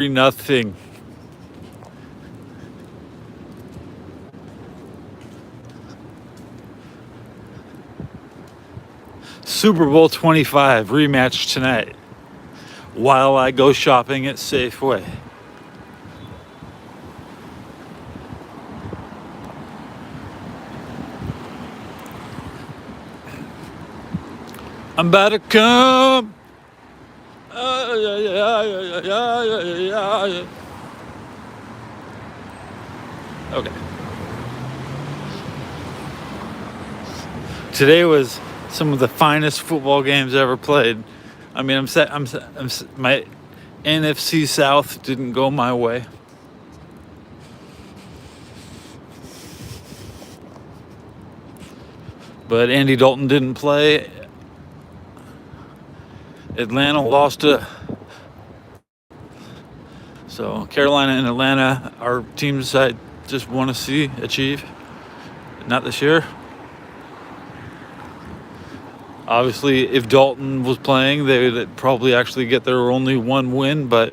3-0. Super Bowl 25 rematch tonight while I go shopping at Safeway. I'm about to come. Okay. Today was some of the finest football games ever played. I mean, my NFC South didn't go my way. But Andy Dalton didn't play. Atlanta lost so Carolina and Atlanta are teams I just want to see achieve. Not this year. Obviously, if Dalton was playing, they would probably actually get their only one win, but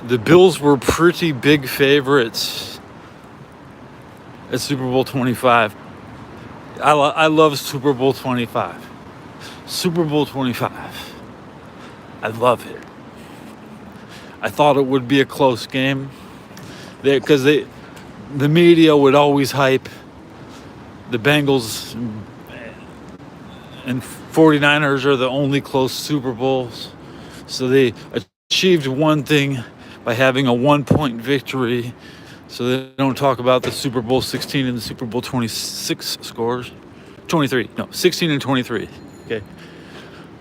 the Bills were pretty big favorites at Super Bowl 25. I love Super Bowl 25. Super Bowl 25. I love it. I thought it would be a close game because the media would always hype the Bengals and 49ers are the only close Super Bowls. So they achieved one thing by having a 1-point victory. So they don't talk about the Super Bowl 16 and the Super Bowl 26 scores. 23. No, 16 and 23. Okay.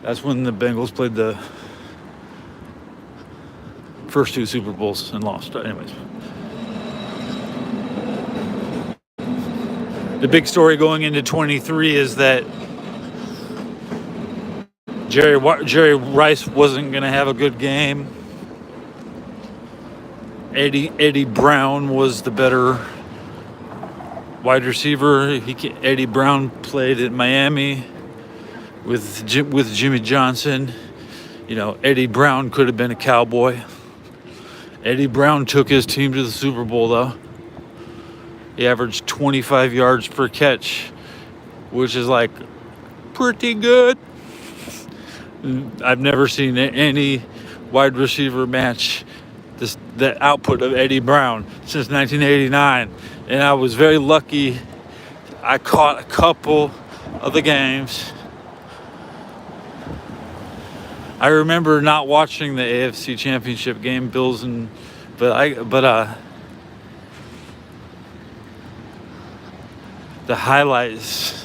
That's when the Bengals played the first two Super Bowls and lost. Anyways. The big story going into 23 is that Jerry Rice wasn't going to have a good game. Eddie Brown was the better wide receiver. Eddie Brown played at Miami with Jimmy Johnson. You know, Eddie Brown could have been a Cowboy. Eddie Brown took his team to the Super Bowl, though. He averaged 25 yards per catch, which is like pretty good. I've never seen any wide receiver match the output of Eddie Brown since 1989, and I was very lucky. I caught a couple of the games. I remember not watching the AFC Championship game, but the highlights.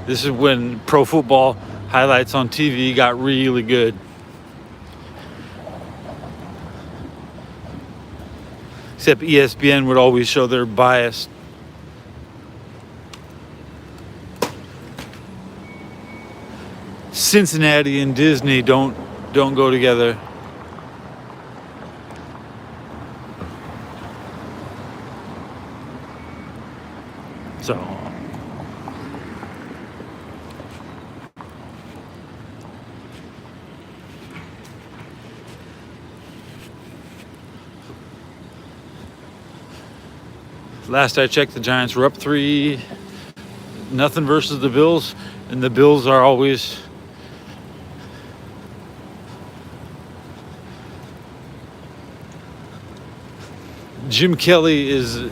This is when pro football highlights on TV got really good. Except ESPN would always show their bias. Cincinnati and Disney don't go together. So last I checked, the Giants were up 3-0 versus the Bills, and the Bills are always Jim Kelly is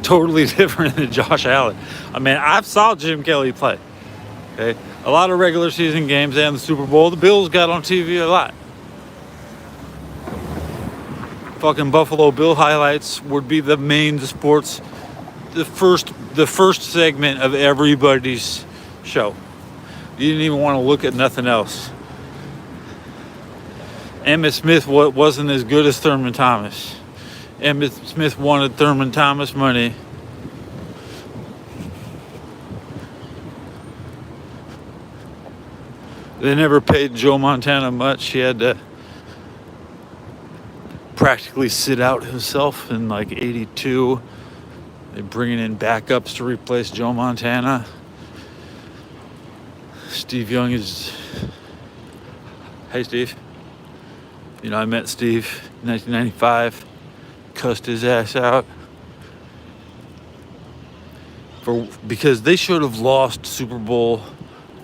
totally different than Josh Allen. I mean, I saw Jim Kelly play. Okay, a lot of regular season games and the Super Bowl. The Bills got on TV a lot. Fucking Buffalo Bill highlights would be the main sports, the first segment of everybody's show. You didn't even want to look at nothing else. Emmitt Smith wasn't as good as Thurman Thomas. Emmitt Smith wanted Thurman Thomas money. They never paid Joe Montana much. He had to practically sit out himself in like 82. They're bringing in backups to replace Joe Montana. Steve Young is. Hey, Steve. You know, I met Steve in 1995, cussed his ass out because they should have lost Super Bowl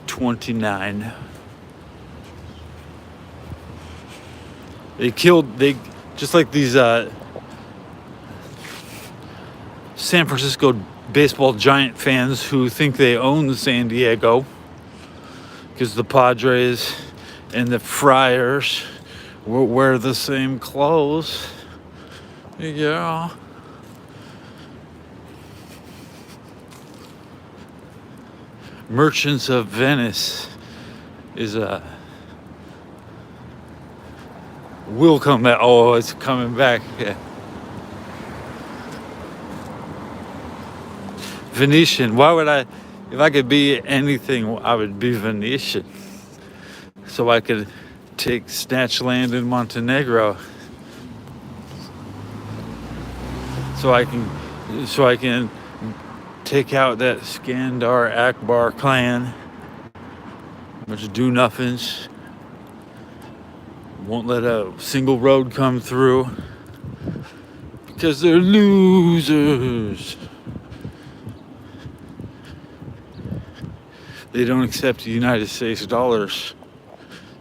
29. They just like these San Francisco baseball giant fans who think they own San Diego because the Padres and the Friars wear the same clothes. Yeah. Merchants of Venice is will come back. Oh, it's coming back. Yeah. Venetian. Why would I? If I could be anything, I would be Venetian. So I could snatch land in Montenegro. So I can take out that Skandar Akbar clan, bunch of do-nothings. Won't let a single road come through because they're losers. They don't accept United States dollars,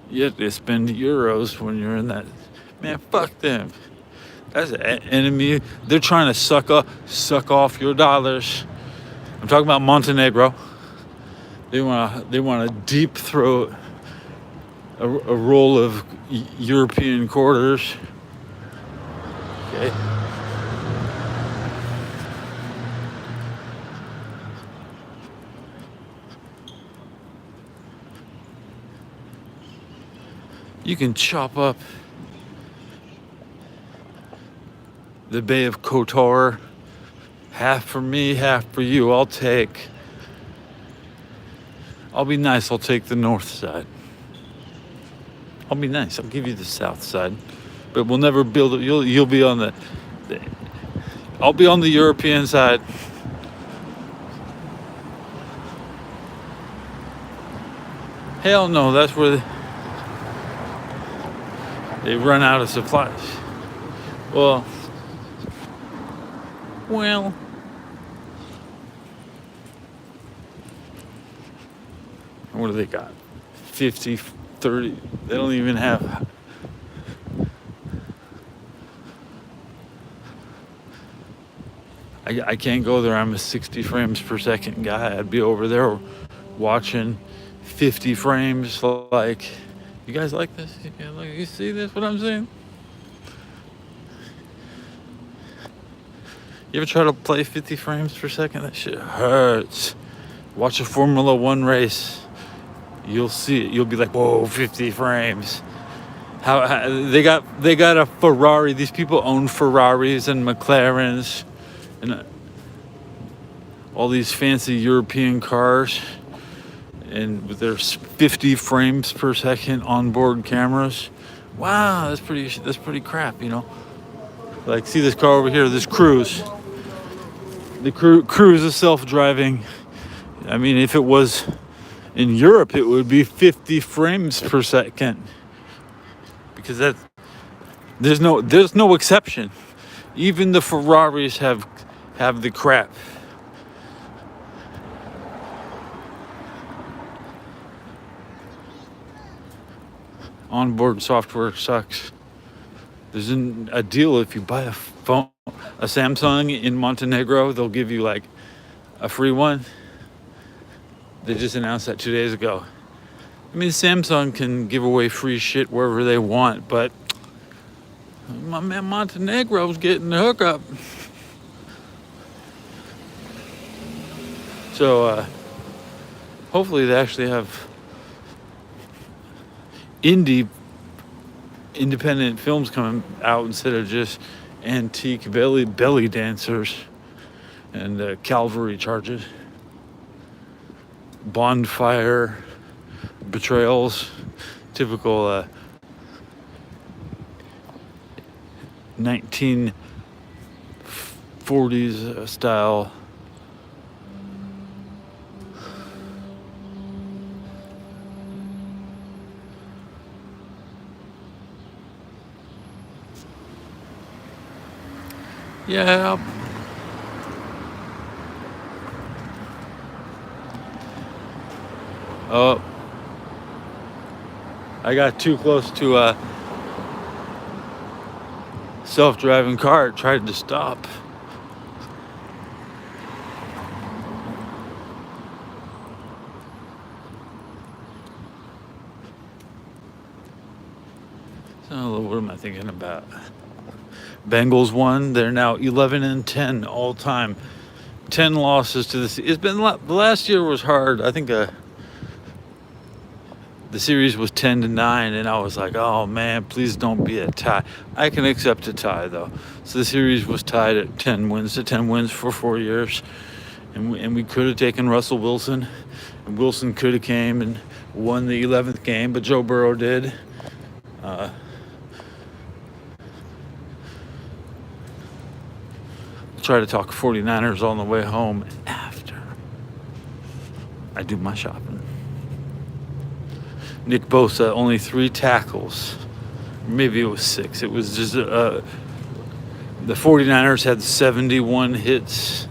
yet they spend euros when you're in that. Man, fuck them. That's an enemy. They're trying to suck off your dollars. I'm talking about Montenegro. They want to deep throat a roll of European quarters. Okay. You can chop up the Bay of Kotor. Half for me, half for you. I'll be nice. I'll take the north side. I'll be nice. I'll give you the south side. But we'll never build it. You'll be on I'll be on the European side. Hell no, that's where they run out of supplies. Well, what do they got? 50, 30, they don't even have. I can't go there. I'm a 60 frames per second guy. I'd be over there watching 50 frames. Like, you guys like this? You see this? What I'm saying? You ever try to play 50 frames per second? That shit hurts. Watch a Formula One race. You'll see it. You'll be like, whoa, 50 frames. How they got a Ferrari. These people own Ferraris and McLarens and all these fancy European cars, and with their 50 frames per second onboard cameras. Wow, that's pretty crap, you know. Like, see this car over here, this Cruise. The Cruise is self-driving. I mean, if it was in Europe, it would be 50 frames per second, because there's no exception. Even the Ferraris have the crap. Onboard software sucks. There's a deal if you buy a Samsung in Montenegro, they'll give you like a free one. They just announced that 2 days ago. I mean, Samsung can give away free shit wherever they want, but my man Montenegro's getting the hookup. So hopefully they actually have independent films coming out instead of just antique belly dancers and cavalry charges, bonfire betrayals, typical 1940s style Yeah. Oh, I got too close to a self-driving car. It tried to stop. So what am I thinking about? Bengals won. They're now 11-10 all time. 10 losses to the. It's been the last year was hard. I think the series was 10-9, and I was like, oh man, please don't be a tie. I can accept a tie though. So the series was tied at 10 wins to 10 wins for 4 years, and we could have taken Russell Wilson, and Wilson could have came and won the 11th game, but Joe Burrow did. Try to talk 49ers on the way home after I do my shopping. Nick Bosa, only 3 tackles. Maybe it was 6. It was just the 49ers had 71 hits.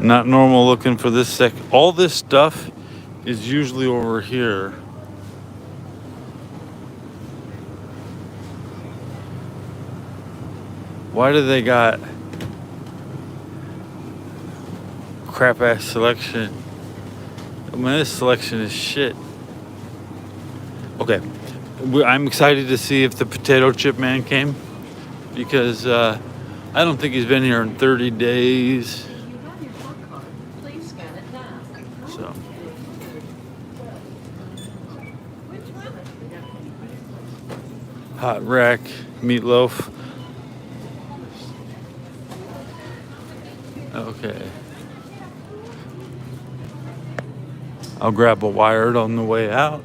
Not normal looking for this sec. All this stuff is usually over here. Why do they got crap ass selection? I mean, this selection is shit. Okay, I'm excited to see if the potato chip man came, because I don't think he's been here in 30 days. So. Hot rack, meatloaf. Okay. I'll grab a wired on the way out.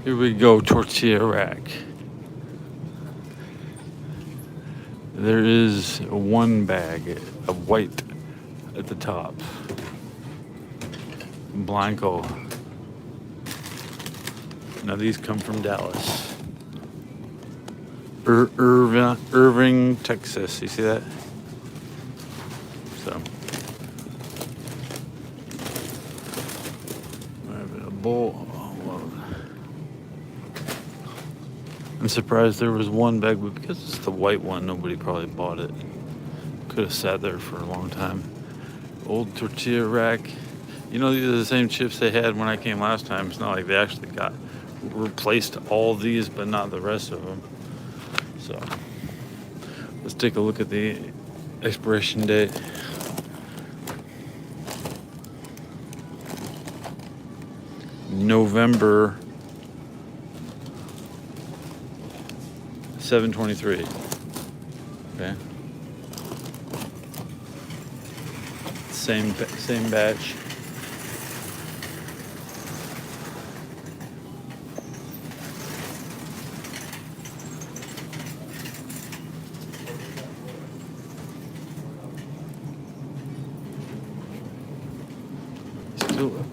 Here we go, tortilla rack. There is one bag of white at the top. Blanco. Now these come from Dallas. Irving, Texas. You see that? So. A bowl. I'm surprised there was one bag, but because it's the white one, nobody probably bought it. Could have sat there for a long time. Old tortilla rack. You know, these are the same chips they had when I came last time. It's not like they actually replaced all these, but not the rest of them. So let's take a look at the expiration date. November 7/23. Okay. Same batch.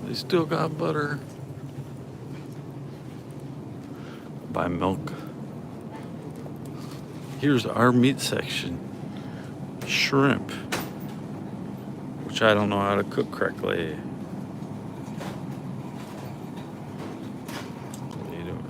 They still got butter. Buy milk. Here's our meat section. Shrimp, which I don't know how to cook correctly. What are you doing?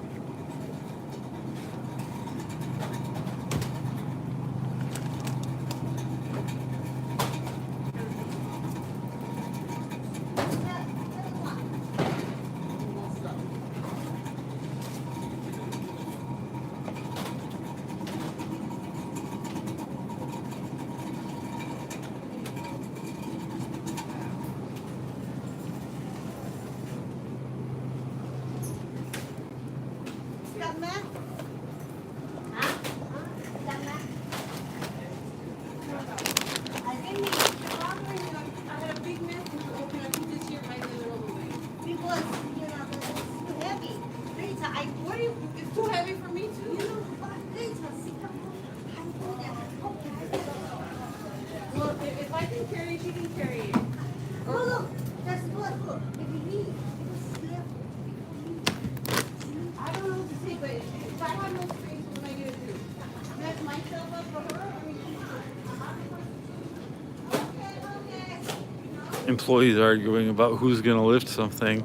I can carry, she can carry it. Oh, look, that's what, look, if you need, I don't know what to say, but if I have no space, what am I gonna do? Mess myself up for her? Employees arguing about who's going to lift something.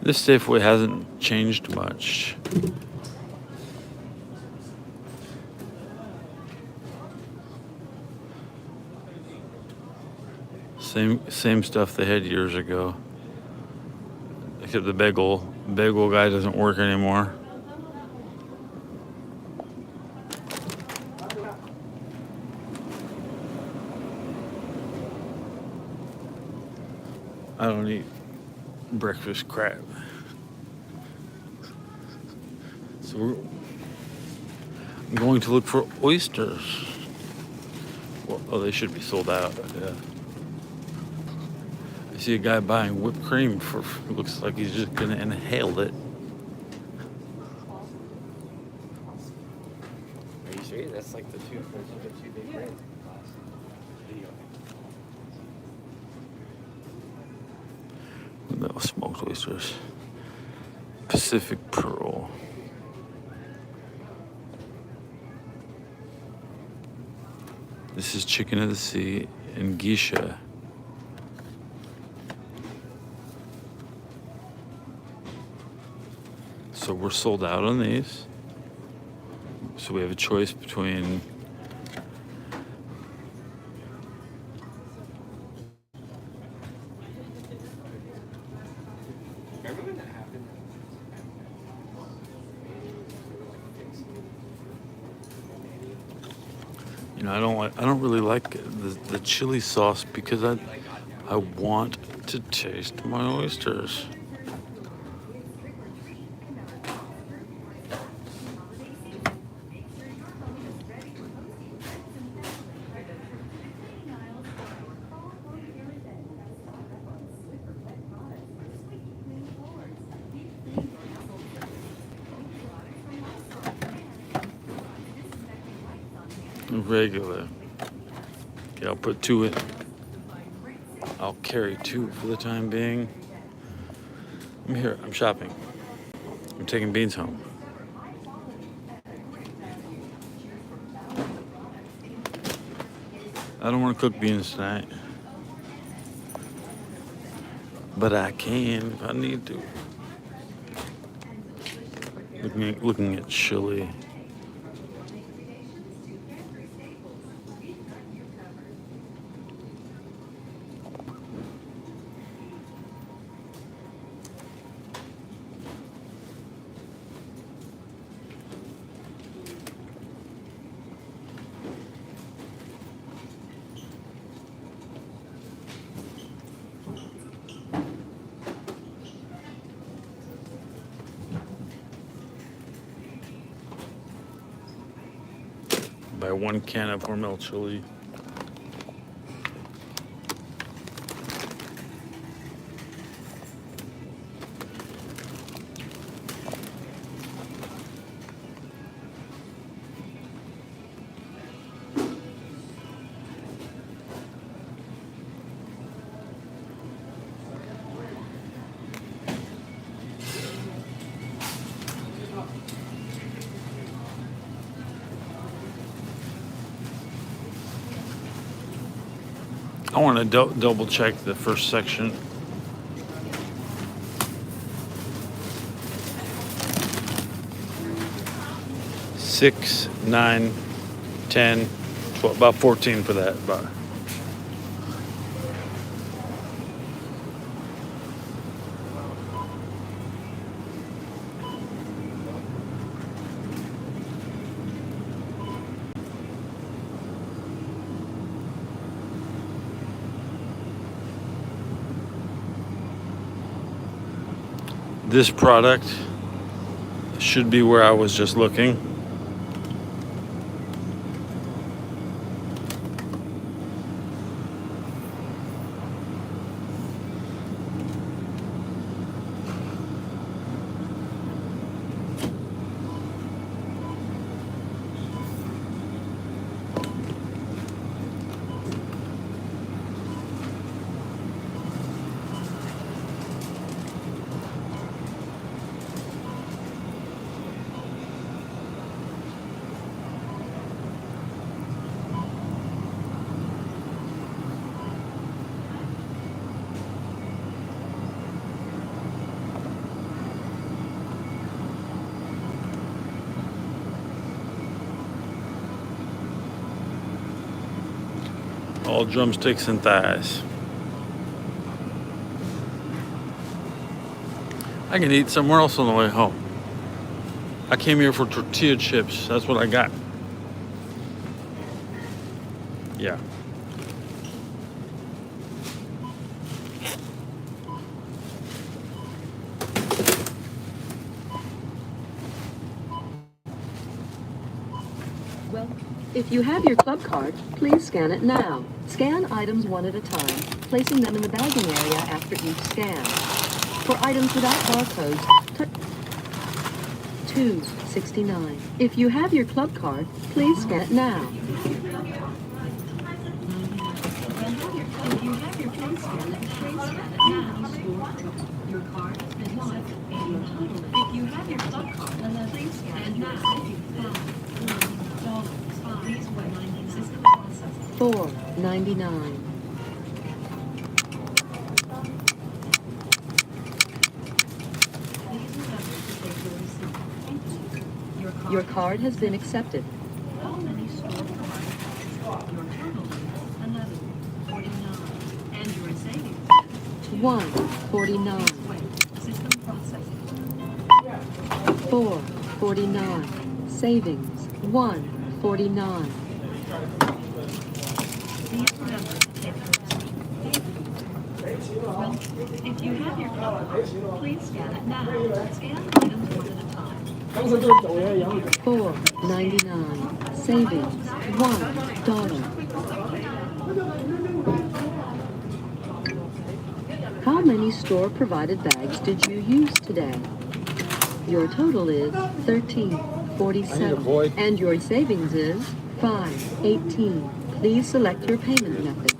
This Safeway hasn't changed much. Same stuff they had years ago. Except the bagel guy doesn't work anymore. I don't eat breakfast crab. So I'm going to look for oysters. Well, oh, they should be sold out. Yeah. I see a guy buying whipped cream for. Looks like he's just gonna inhale it. Are you sure? That's like the two big brands. No, smoked oysters. Pacific Pearl. This is chicken of the sea and geisha. So we're sold out on these. So we have a choice between Remember when that happened? I don't really like the chili sauce because I want to taste my oysters. Regular. Okay, I'll put 2 in. I'll carry 2 for the time being. I'm here. I'm shopping. I'm taking beans home. I don't want to cook beans tonight. But I can if I need to. Looking at chili. Buy 1 can of Hormel chili. I want to double check the first section. Six, 9, 10, 12, about 14 for that. This product Should be where I was just looking. All drumsticks and thighs. I can eat somewhere else on the way home. I came here for tortilla chips. That's what I got. Yeah. Well, if you have your club card, please scan it now. Scan items one at a time, placing them in the bagging area after each scan. For items without barcodes, touch $2.69. If you have your club card, please scan it now. Your card has been accepted. If you have your club card, please scan it now. $4.99. Your card has been accepted. How many store cards? Your total is $11.49, and your savings $1.49. System processing. $4.49. Savings $1.49. Please remember to take well, if you have your card, please scan it now. Scan items one at a time. $4.99. Savings $1. How many store-provided bags did you use today? Your total is $13.47, and your savings is $5.18. Please select your payment method.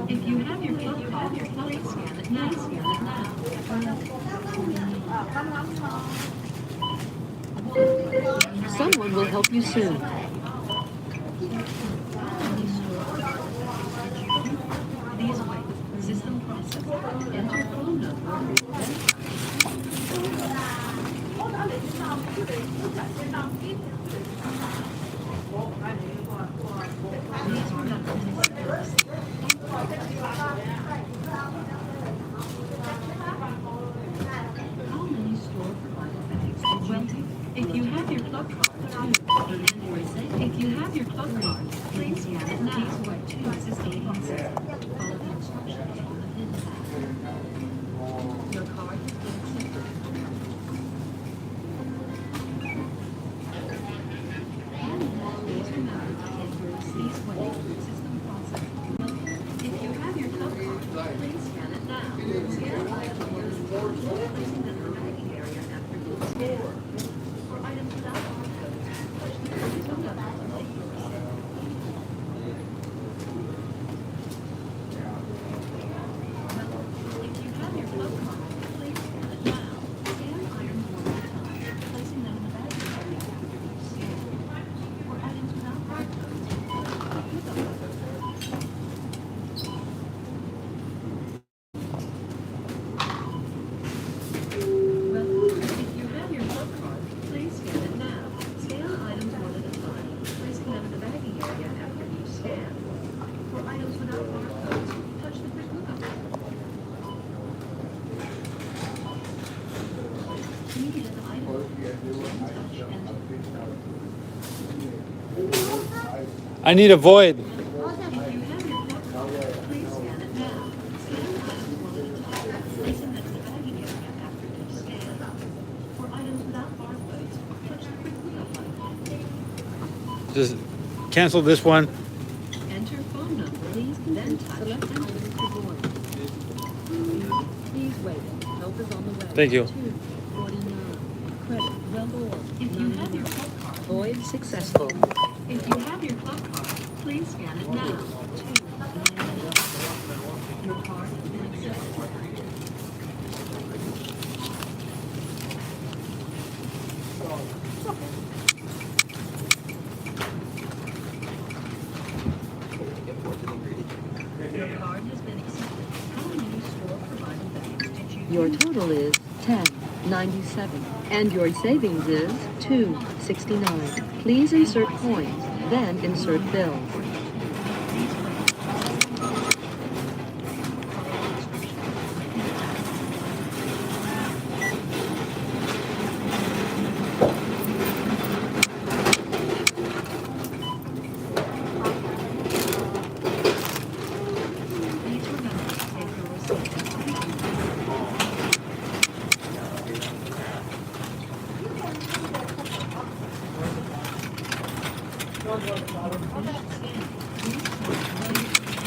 If you have your club card, please scan it now. Someone will help you soon. These way, system process. Enter phone number. How many store-provided bags did you take? If you have your club card, if you have your club card, please scan it now. System process. Follow the instructions on the pin pad. Your card has been accepted. Please remember to take your receipts when you system process. If you have your club card, please scan it now. Scan items one at a time, placing them in the bagging area after each scan. For items without barcodes, touch the 2 buttons to take your receipt. Proceed as idle. Touch enter. I need a void. If you have your club card, please scan it now. Scan the item one at a time. Place it next to the bagging area after each scan. For items without barcodes, touch the quick wheel button. Just cancel this one. Enter phone number, please, then touch enter to void. Please wait. Help is on the way. Thank you. 249. Credit. Well, If you have your club card, void successful. if you have your club card, please scan it now. 299. Your card has been accepted. Your card has been accepted. How many store provided banks did you Your use? total is 1097, and your savings is 269. Please insert coins, then insert bills. Please remember to take your receipt.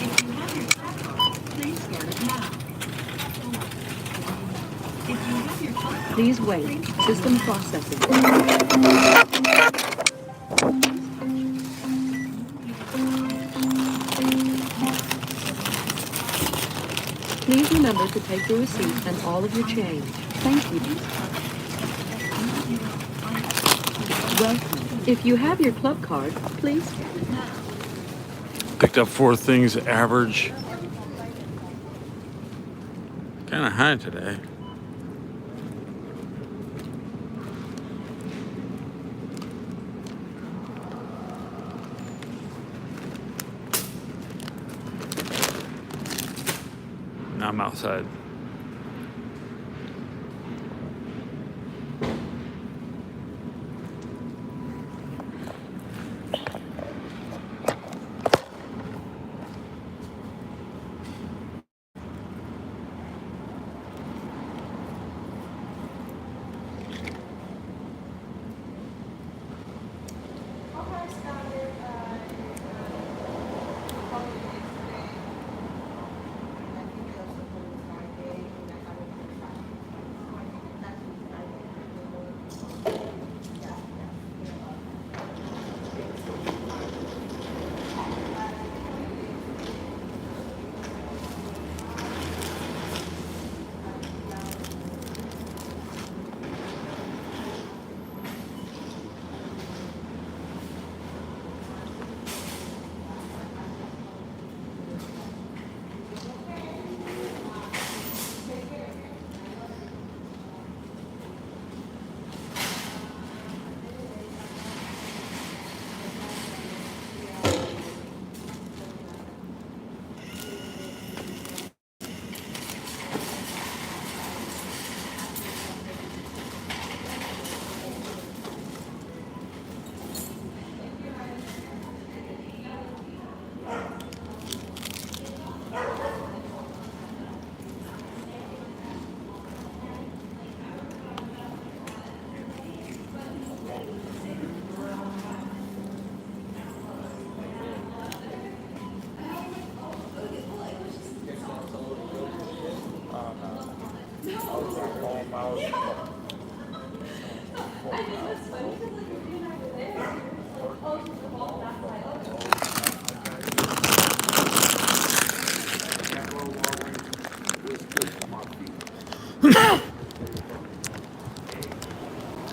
If you have your club card, please scan it now. If you have your club card, Please wait. System processing. Please remember to take your receipt and all of your change. Thank you. Welcome. If you have your club card, please scan it now. Picked up 4 things, average. Kind of high today. Now I'm outside.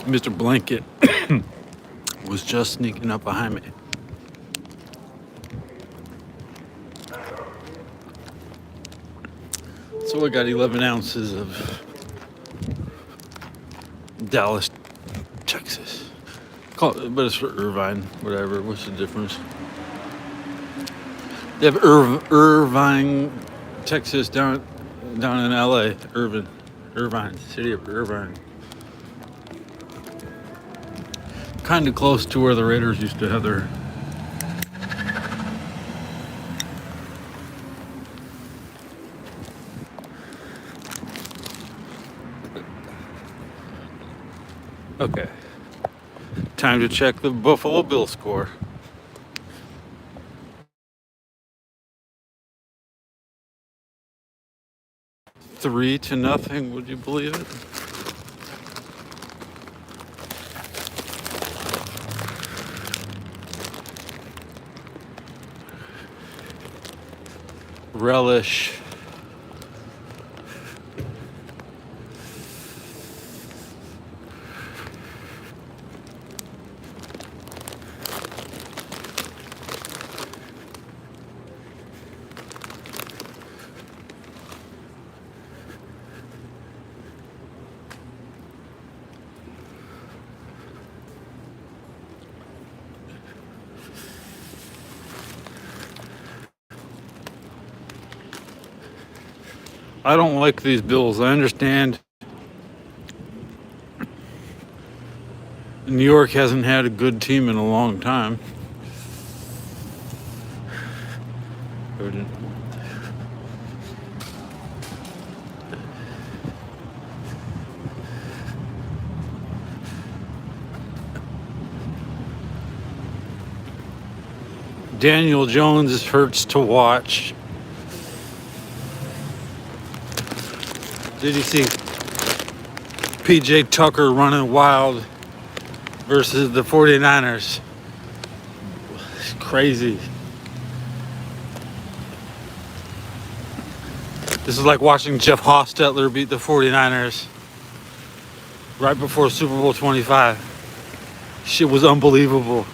Mr. Blanket was just sneaking up behind me. So I got 11 ounces of Dallas, Texas. But it's for Irvine, whatever. What's the difference? They have Irvine, Texas down in LA. Irvine, city of Irvine. kind of close to where the Raiders used to have their. Okay. Time to check the Buffalo Bill score. 3-0, would you believe it? Relish. I don't like these Bills. I understand New York hasn't had a good team in a long time. Daniel Jones hurts to watch. Did you see PJ Tucker running wild versus the 49ers? It's crazy. This is like watching Jeff Hostetler beat the 49ers right before Super Bowl 25. Shit was unbelievable.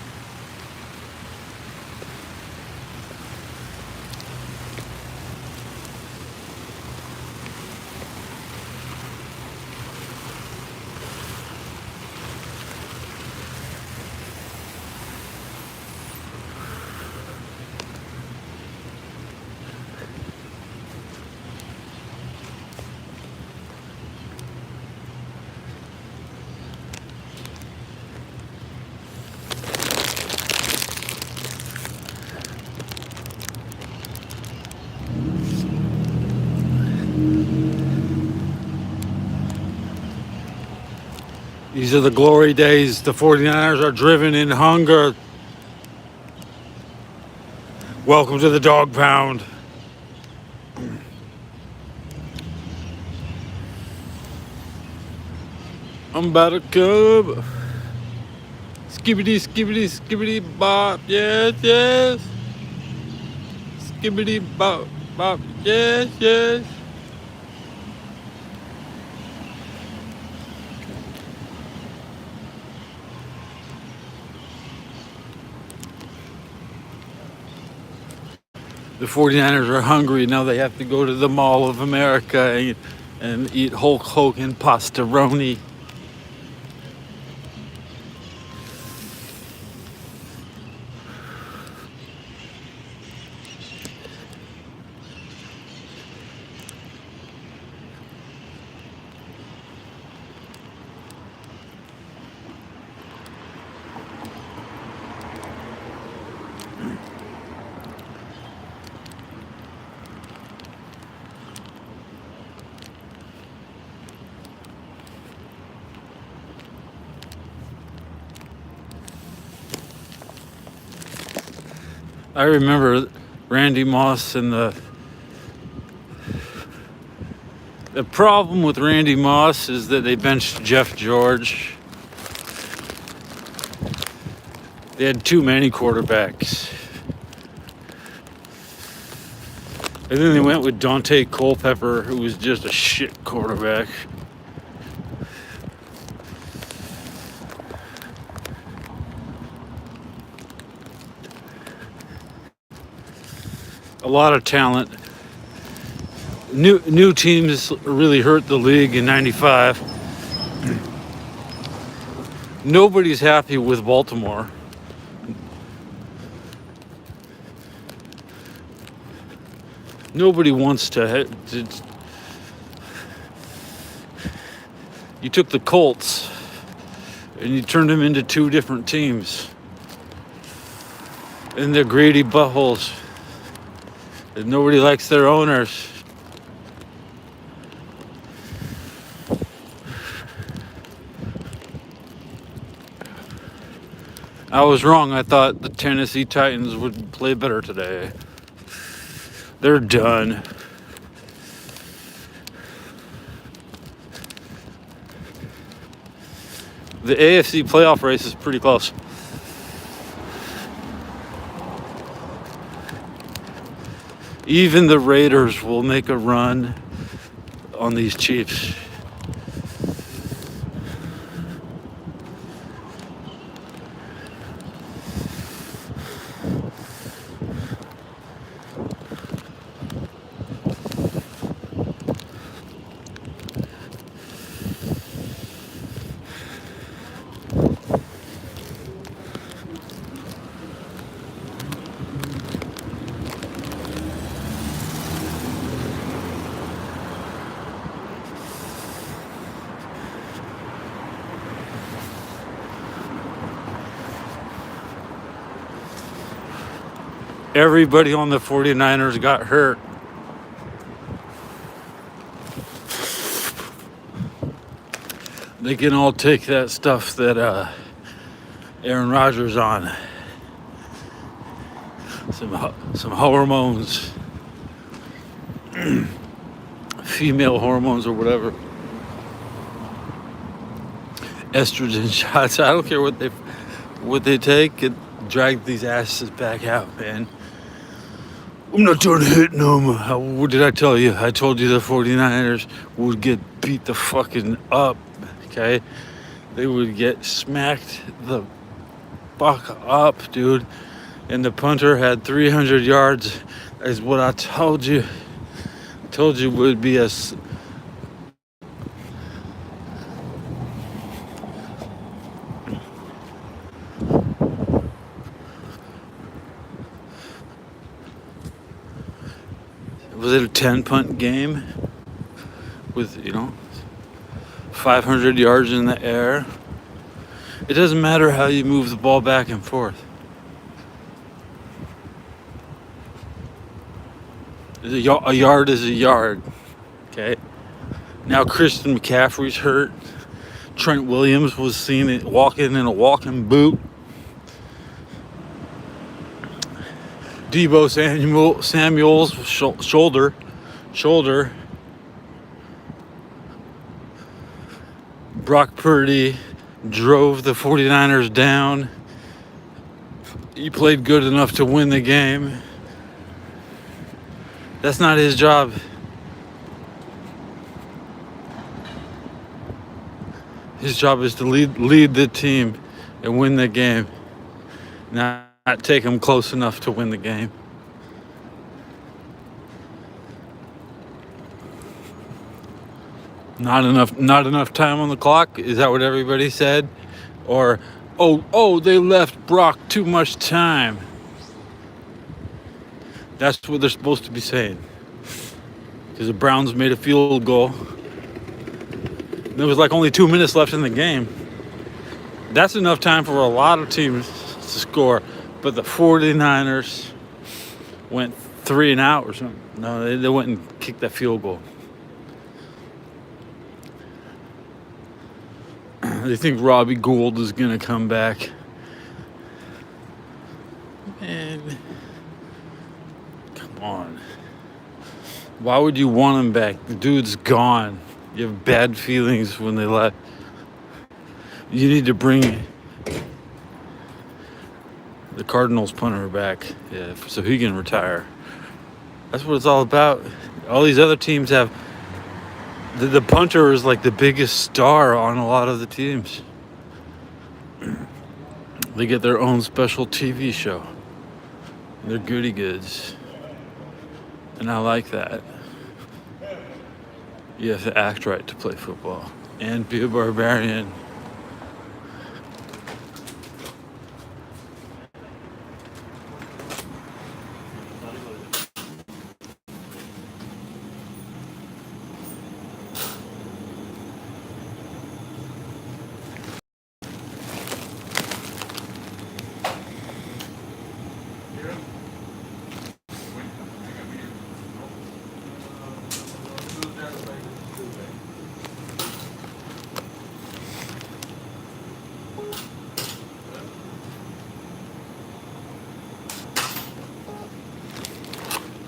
These are the glory days. The 49ers are driven in hunger. Welcome to the dog pound. I'm about to come. Skibbity, skibbity, skibbity, bop. Yes, yes. Skibbity, bop, bop. Yes, yes. The 49ers are hungry. Now they have to go to the Mall of America and eat Hulk Hogan pastaroni. I remember Randy Moss and the problem with Randy Moss is that they benched Jeff George. They had too many quarterbacks. And then they went with Dante Culpepper, who was just a shit quarterback. A lot of talent. New teams really hurt the league in '95. Nobody's happy with Baltimore. Nobody wants to. You took the Colts And you turned them into two different teams. And they're greedy buttholes. And nobody likes their owners. I was wrong. I thought the Tennessee Titans would play better today. They're done. The AFC playoff race is pretty close. Even the Raiders will make a run on these Chiefs. Everybody on the 49ers got hurt. They can all take that stuff that Aaron Rodgers on. Some hormones. Female hormones or whatever. Estrogen shots. I don't care what they take. Drag these asses back out, man. I'm not done hitting them. What did I tell you? I told you the 49ers would get beat the fucking up, okay? They would get smacked the fuck up, dude. And the punter had 300 yards, is what I told you. I told you it would be was it a 10-punt game with, 500 yards in the air? It doesn't matter how you move the ball back and forth. A yard is a yard, okay? Now Christian McCaffrey's hurt. Trent Williams was seen walking in a walking boot. Debo Samuel's shoulder. Brock Purdy drove the 49ers down. He played good enough to win the game. That's not his job. His job is to lead the team and win the game. Not take them close enough to win the game. Not enough time on the clock. Is that what everybody said? Or they left Brock too much time. That's what they're supposed to be saying. Because the Browns made a field goal. There was like only 2 minutes left in the game. That's enough time for a lot of teams to score. But the 49ers went 3 and out or something. No, they went and kicked that field goal. They think Robbie Gould is going to come back. Man, come on. Why would you want him back? The dude's gone. You have bad feelings when they left. You need to bring the Cardinals punter back, so he can retire. That's what it's all about. All these other teams have the punter is like the biggest star on a lot of the teams. They get their own special TV show. They're goody goods, and I like that. You have to act right to play football and be a barbarian.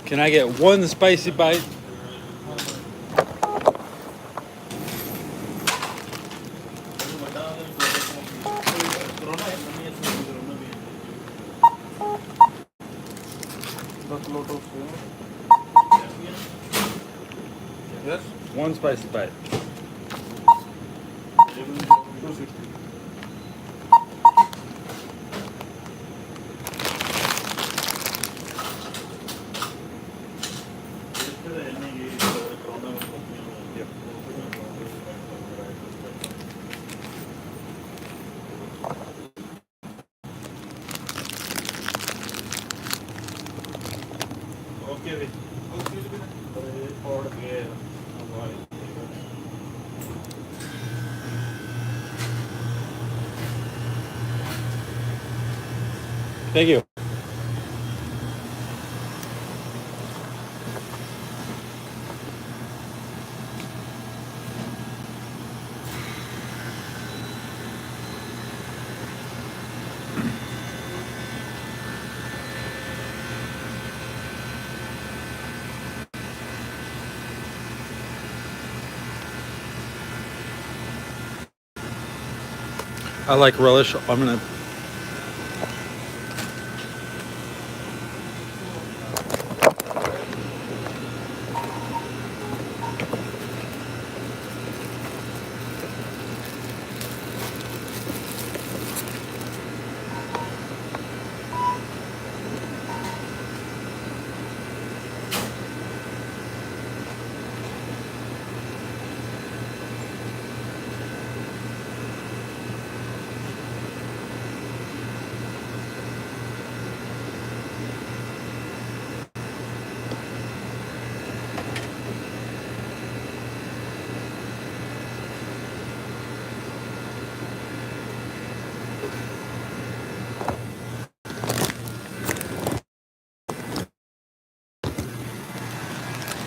Can I get one spicy bite? Yes? One spicy bite. Thank you. I like relish. I'm gonna.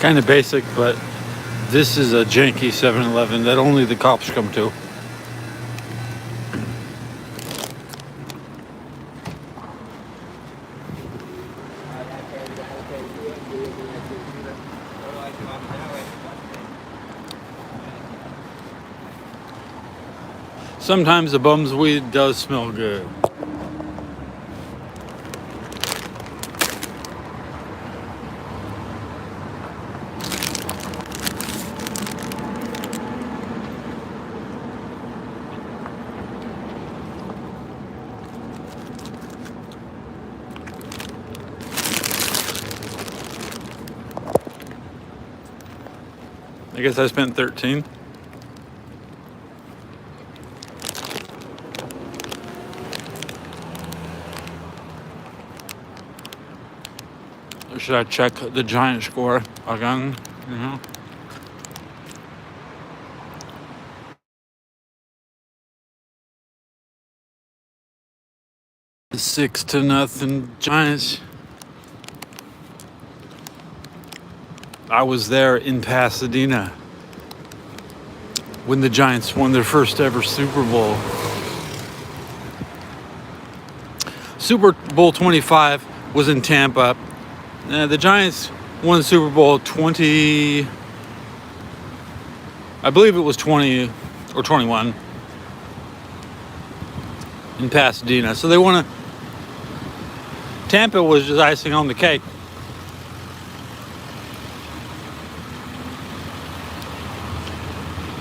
Kind of basic, but this is a janky 7-Eleven that only the cops come to. Sometimes the bum's weed does smell good. I guess I spent 13. Or should I check the Giant score again? Mm-hmm. 6-0 Giants. I was there in Pasadena when the Giants won their first ever Super Bowl. Super Bowl 25 was in Tampa. The Giants won Super Bowl 20, I believe it was 20 or 21 in Pasadena. So they won Tampa was just icing on the cake.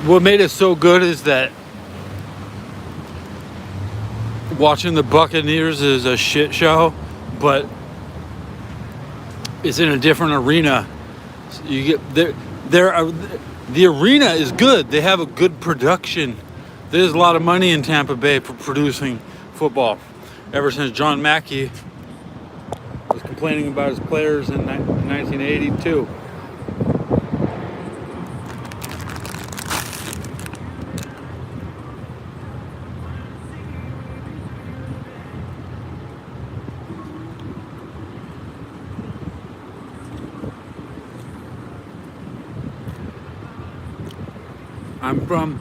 What made it so good is that watching the Buccaneers is a shit show, but it's in a different arena. You get the arena is good. They have a good production. There's a lot of money in Tampa Bay for producing football. Ever since John Mackey was complaining about his players in 1982. I'm from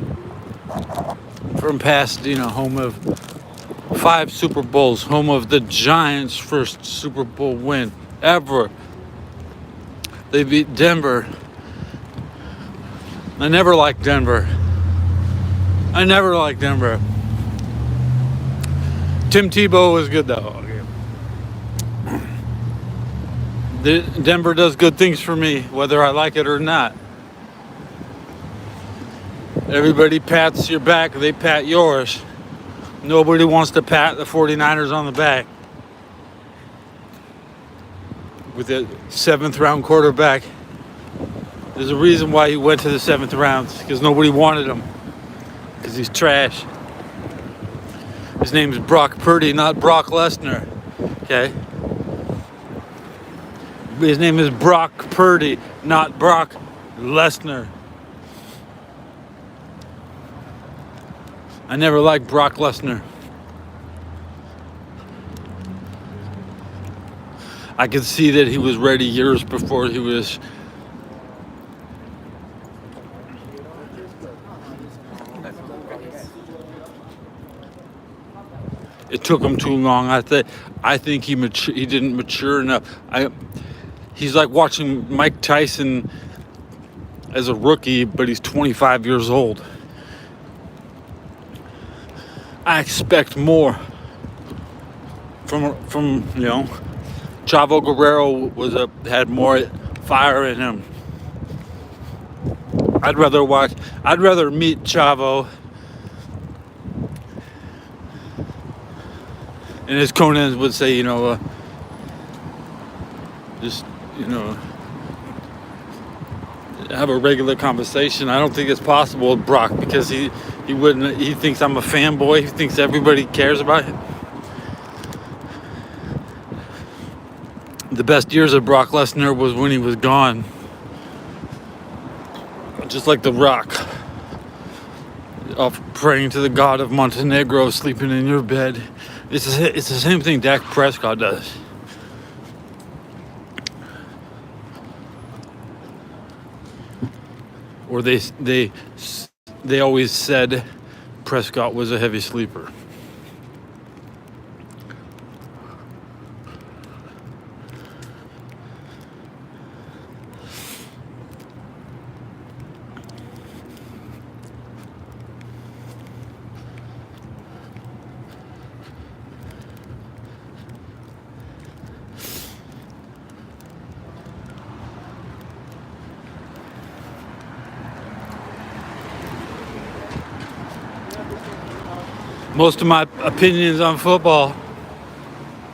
Pasadena, home of 5 Super Bowls, home of the Giants' first Super Bowl win ever. They beat Denver. I never liked Denver. Tim Tebow was good though. Denver does good things for me, whether I like it or not. Everybody pats your back, they pat yours. Nobody wants to pat the 49ers on the back with a 7th round quarterback. There's a reason why he went to the 7th round, because nobody wanted him, because he's trash. His name is Brock Purdy, not Brock Lesnar. Okay? His name is Brock Purdy, not Brock Lesnar. I never liked Brock Lesnar. I could see that he was ready years before he was. It took him too long. I think he didn't mature enough. He's like watching Mike Tyson as a rookie, but he's 25 years old. I expect more from Chavo Guerrero had more fire in him. I'd rather meet Chavo, and as Conan would say, just have a regular conversation. I don't think it's possible with Brock, because he thinks I'm a fanboy. He thinks everybody cares about him. The best years of Brock Lesnar was when he was gone. Just like The Rock. Off praying to the god of Montenegro, sleeping in your bed. It's the same thing Dak Prescott does. Or they always said Prescott was a heavy sleeper. Most of my opinions on football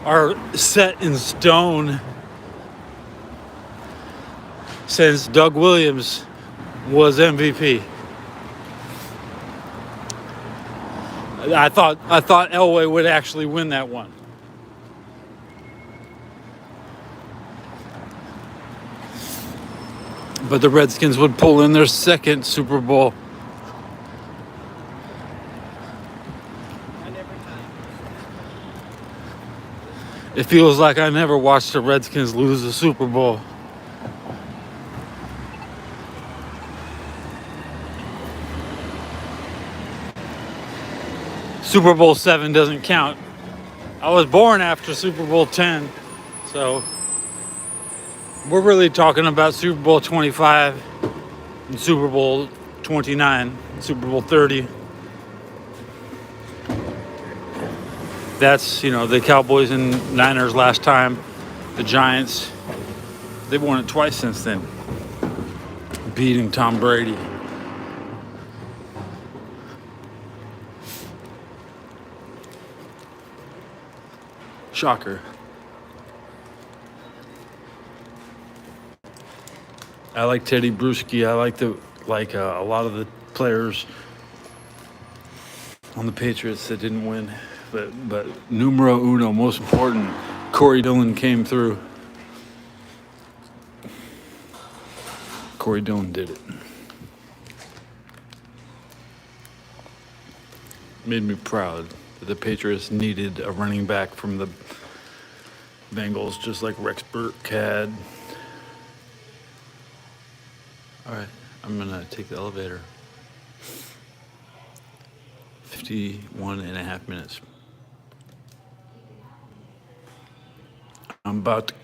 are set in stone since Doug Williams was MVP. I thought Elway would actually win that one. But the Redskins would pull in their second Super Bowl. It feels like I never watched the Redskins lose a Super Bowl. Super Bowl 7 doesn't count. I was born after Super Bowl 10, so we're really talking about Super Bowl 25 and Super Bowl 29, Super Bowl 30. That's, the Cowboys and Niners last time. The Giants, they've won it twice since then, beating Tom Brady. Shocker. I like Teddy Bruschi. I like a lot of the players on the Patriots that didn't win. But numero uno, most important, Corey Dillon came through. Corey Dillon did it. Made me proud that the Patriots needed a running back from the Bengals, just like Rex Burke had. All right, I'm going to take the elevator. 51 and a half minutes. I'm about to